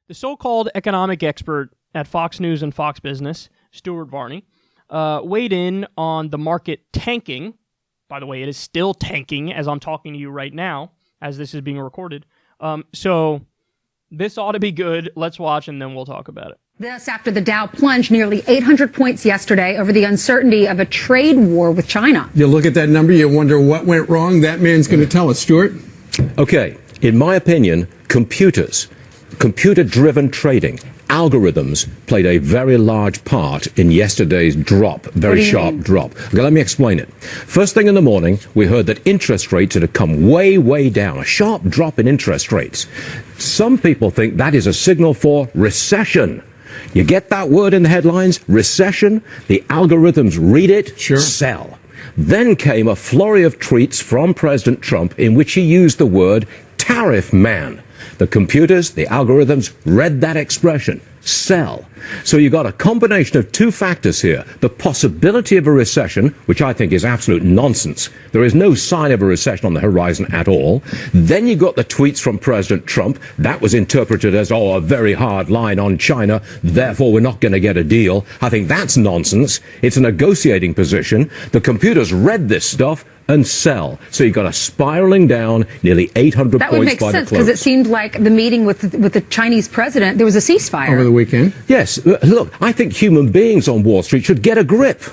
The so-called economic expert at Fox News and Fox Business, Stuart Varney, weighed in on the market tanking. By the way, it is still tanking as I'm talking to you right now, as this is being recorded. So this ought to be good. Let's watch, and then we'll talk about it. This after the Dow plunged nearly 800 points yesterday over the uncertainty of a trade war with China. You look at that number, you wonder what went wrong. That man's going to tell us. Stuart? Okay. In my opinion, computer-driven trading, algorithms played a very large part in yesterday's drop, very sharp drop. Okay, let me explain it. First thing in the morning, we heard that interest rates had come way, way down, a sharp drop in interest rates. Some people think that is a signal for recession. You get that word in the headlines, recession, the algorithms read it, sell. Then came a flurry of tweets from President Trump in which he used the word tariff man. The computers, the algorithms read that expression, sell. So you got a combination of two factors here. The possibility of a recession, which I think is absolute nonsense. There is no sign of a recession on the horizon at all. Then you got the tweets from President Trump. That was interpreted as, a very hard line on China. Therefore, we're not going to get a deal. I think that's nonsense. It's a negotiating position. The computers read this stuff and sell. So you got a spiraling down nearly 800 that points by the close. That would make sense because it seemed like the meeting with the Chinese president, there was a ceasefire. Over the weekend? Yes. Look, I think human beings on Wall Street should get a grip.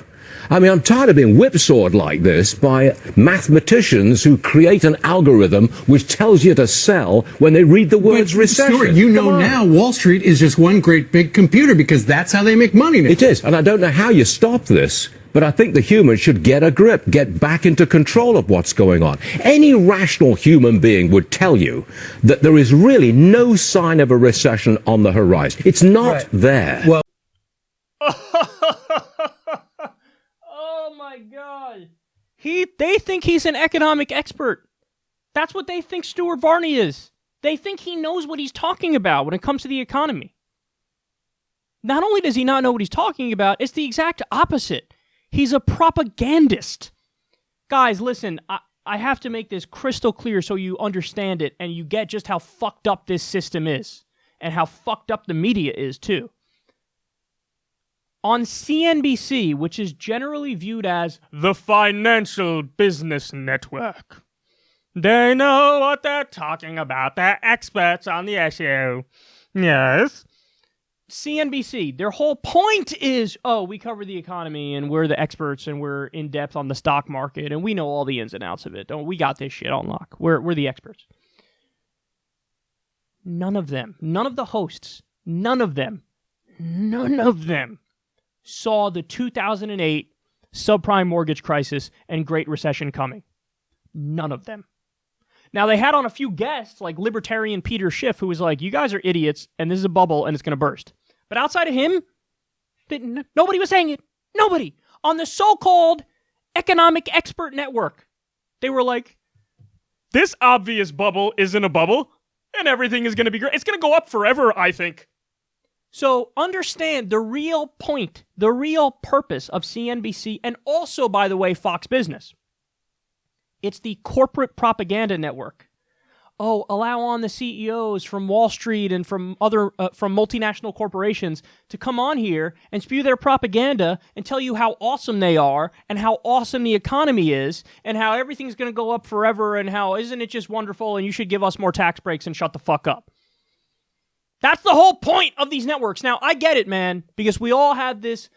I mean, I'm tired of being whipsawed like this by mathematicians who create an algorithm which tells you to sell when they read the words recession. Stuart, you know now Wall Street is just one great big computer because that's how they make money now. It is, and I don't know how you stop this, but I think the humans should get a grip, get back into control of what's going on. Any rational human being would tell you that there is really no sign of a recession on the horizon. It's not there. Well, oh my God. They think he's an economic expert. That's what they think Stuart Varney is. They think he knows what he's talking about when it comes to the economy. Not only does he not know what he's talking about, it's the exact opposite. He's a propagandist. Guys, listen, I have to make this crystal clear so you understand it and you get just how fucked up this system is and how fucked up the media is too. On CNBC, which is generally viewed as the financial business network, they know what they're talking about. They're experts on the issue. Yes. CNBC, their whole point is, we cover the economy and we're the experts and we're in depth on the stock market and we know all the ins and outs of it. We got this shit on lock. We're the experts. None of them, none of the hosts, none of them saw the 2008 subprime mortgage crisis and Great Recession coming. None of them. Now, they had on a few guests, like libertarian Peter Schiff, who was like, you guys are idiots, and this is a bubble, and it's going to burst. But outside of him, nobody was saying it. Nobody. On the so-called economic expert network, they were like, this obvious bubble isn't a bubble, and everything is going to be great. It's going to go up forever, I think. So understand the real point, the real purpose of CNBC, and also, by the way, Fox Business. It's the corporate propaganda network. Allow on the CEOs from Wall Street and from other from multinational corporations to come on here and spew their propaganda and tell you how awesome they are and how awesome the economy is and how everything's going to go up forever and how isn't it just wonderful and you should give us more tax breaks and shut the fuck up. That's the whole point of these networks. Now, I get it, man, because we all have this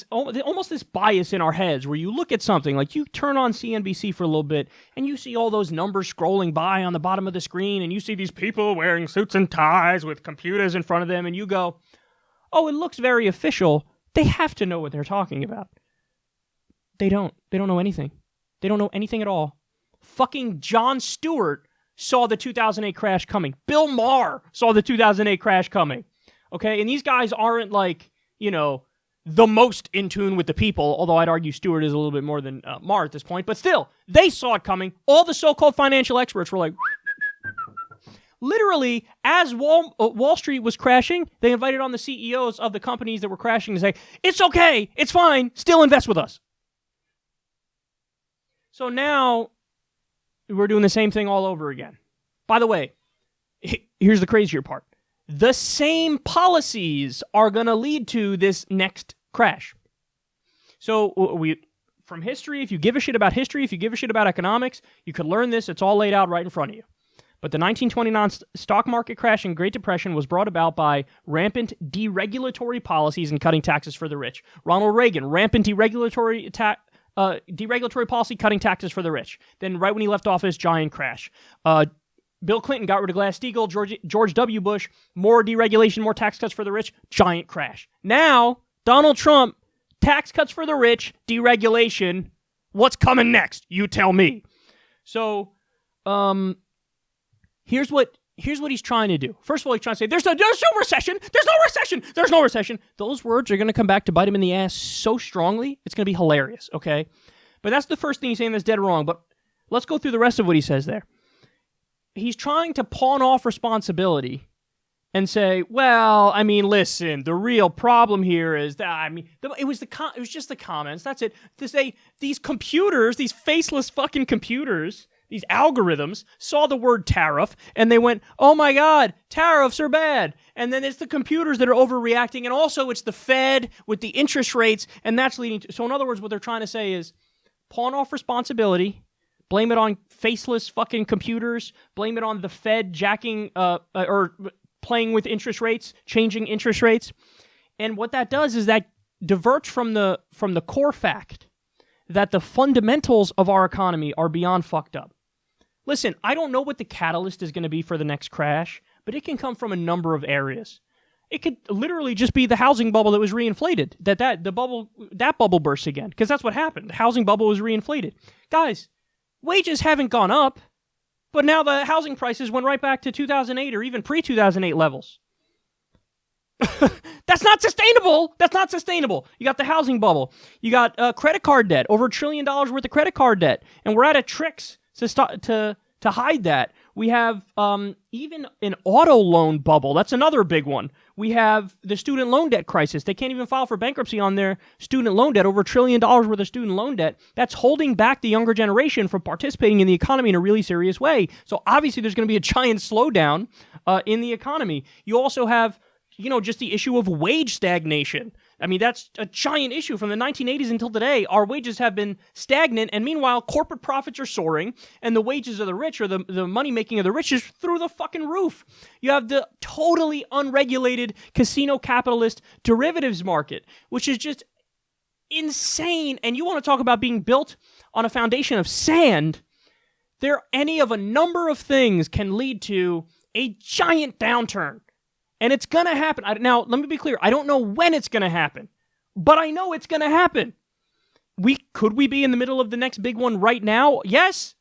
almost this bias in our heads where you look at something, like you turn on CNBC for a little bit and you see all those numbers scrolling by on the bottom of the screen and you see these people wearing suits and ties with computers in front of them and you go, it looks very official. They have to know what they're talking about. They don't. They don't know anything. They don't know anything at all. Fucking Jon Stewart saw the 2008 crash coming. Bill Maher saw the 2008 crash coming. Okay? And these guys aren't like, the most in tune with the people, although I'd argue Stewart is a little bit more than Maher at this point, but still, they saw it coming. All the so-called financial experts were like, literally, as Wall Street was crashing, they invited on the CEOs of the companies that were crashing to say, it's okay, it's fine, still invest with us. So now, we're doing the same thing all over again. By the way, here's the crazier part. the same policies are going to lead to this next crash. So from history, if you give a shit about history, if you give a shit about economics, you could learn this. It's all laid out right in front of you. But the 1929 stock market crash and Great Depression was brought about by rampant deregulatory policies and cutting taxes for the rich. Ronald Reagan, rampant deregulatory policy, cutting taxes for the rich. Then right when he left office, giant crash. Bill Clinton got rid of Glass-Steagall. George W. Bush, more deregulation, more tax cuts for the rich, giant crash. Now, Donald Trump, tax cuts for the rich, deregulation. What's coming next? You tell me. So, here's what he's trying to do. First of all, he's trying to say, there's no recession. There's no recession. There's no recession. Those words are going to come back to bite him in the ass so strongly, it's going to be hilarious, okay? But that's the first thing he's saying that's dead wrong. But let's go through the rest of what he says there. He's trying to pawn off responsibility and say, well, I mean, listen, the real problem here is that, I mean, it was just the comments. That's it. To say these computers, these faceless fucking computers, these algorithms saw the word tariff and they went, oh my God, tariffs are bad. And then it's the computers that are overreacting. And also it's the Fed with the interest rates. And that's leading to, so in other words, what they're trying to say is pawn off responsibility, blame it on faceless fucking computers, blame it on the Fed jacking, or playing with interest rates, changing interest rates. And what that does is that diverts from the core fact that the fundamentals of our economy are beyond fucked up. Listen, I don't know what the catalyst is going to be for the next crash, but it can come from a number of areas. It could literally just be the housing bubble that was reinflated, that bubble bursts again, because that's what happened. The housing bubble was reinflated. Guys, wages haven't gone up, but now the housing prices went right back to 2008 or even pre-2008 levels. That's not sustainable. That's not sustainable. You got the housing bubble. You got credit card debt, over $1 trillion worth of credit card debt, and we're out of tricks to hide that. We have even an auto loan bubble. That's another big one. We have the student loan debt crisis. They can't even file for bankruptcy on their student loan debt, over $1 trillion worth of student loan debt. That's holding back the younger generation from participating in the economy in a really serious way. So obviously there's going to be a giant slowdown in the economy. You also have, just the issue of wage stagnation. I mean, that's a giant issue. From the 1980s until today, our wages have been stagnant, and meanwhile, corporate profits are soaring, and the wages of the rich, or the money-making of the rich, is through the fucking roof. You have the totally unregulated casino capitalist derivatives market, which is just insane. And you want to talk about being built on a foundation of sand? Any of a number of things can lead to a giant downturn. And it's going to happen. Now, let me be clear. I don't know when it's going to happen, but I know it's going to happen. Could we be in the middle of the next big one right now? Yes.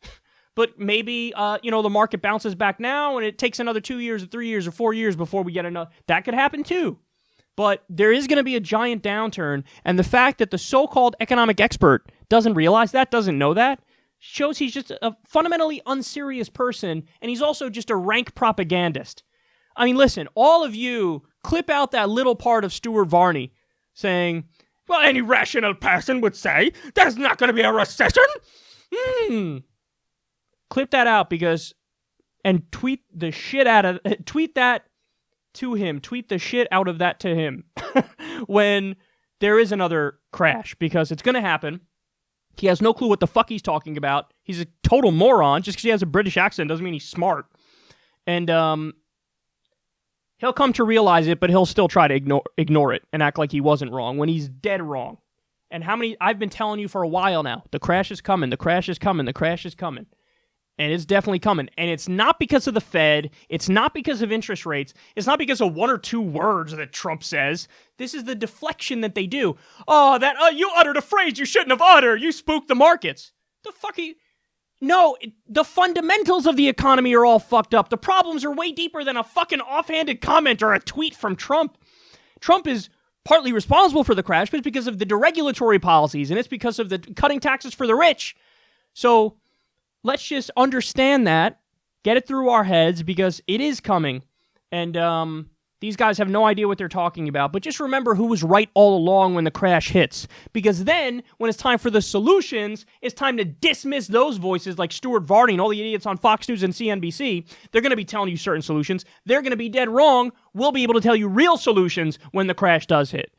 But maybe, the market bounces back now and it takes another 2 years or 3 years or 4 years before we get another. That could happen too. But there is going to be a giant downturn. And the fact that the so-called economic expert doesn't realize that, doesn't know that, shows he's just a fundamentally unserious person. And he's also just a rank propagandist. I mean, listen, all of you, clip out that little part of Stuart Varney saying, well, any rational person would say there's not going to be a recession. Clip that out and tweet the shit tweet that to him. Tweet the shit out of that to him when there is another crash, because it's going to happen. He has no clue what the fuck he's talking about. He's a total moron. Just because he has a British accent doesn't mean he's smart. And, he'll come to realize it, but he'll still try to ignore it and act like he wasn't wrong when he's dead wrong. And I've been telling you for a while now, the crash is coming, the crash is coming, the crash is coming. And it's definitely coming. And it's not because of the Fed, it's not because of interest rates, it's not because of one or two words that Trump says. This is the deflection that they do. You uttered a phrase you shouldn't have uttered, you spooked the markets. The fuck are you... No, the fundamentals of the economy are all fucked up. The problems are way deeper than a fucking offhanded comment or a tweet from Trump. Trump is partly responsible for the crash, but it's because of the deregulatory policies, and it's because of the cutting taxes for the rich. So let's just understand that, get it through our heads, because it is coming. And These guys have no idea what they're talking about. But just remember who was right all along when the crash hits. Because then, when it's time for the solutions, it's time to dismiss those voices like Stuart Varney and all the idiots on Fox News and CNBC. They're going to be telling you certain solutions. They're going to be dead wrong. We'll be able to tell you real solutions when the crash does hit.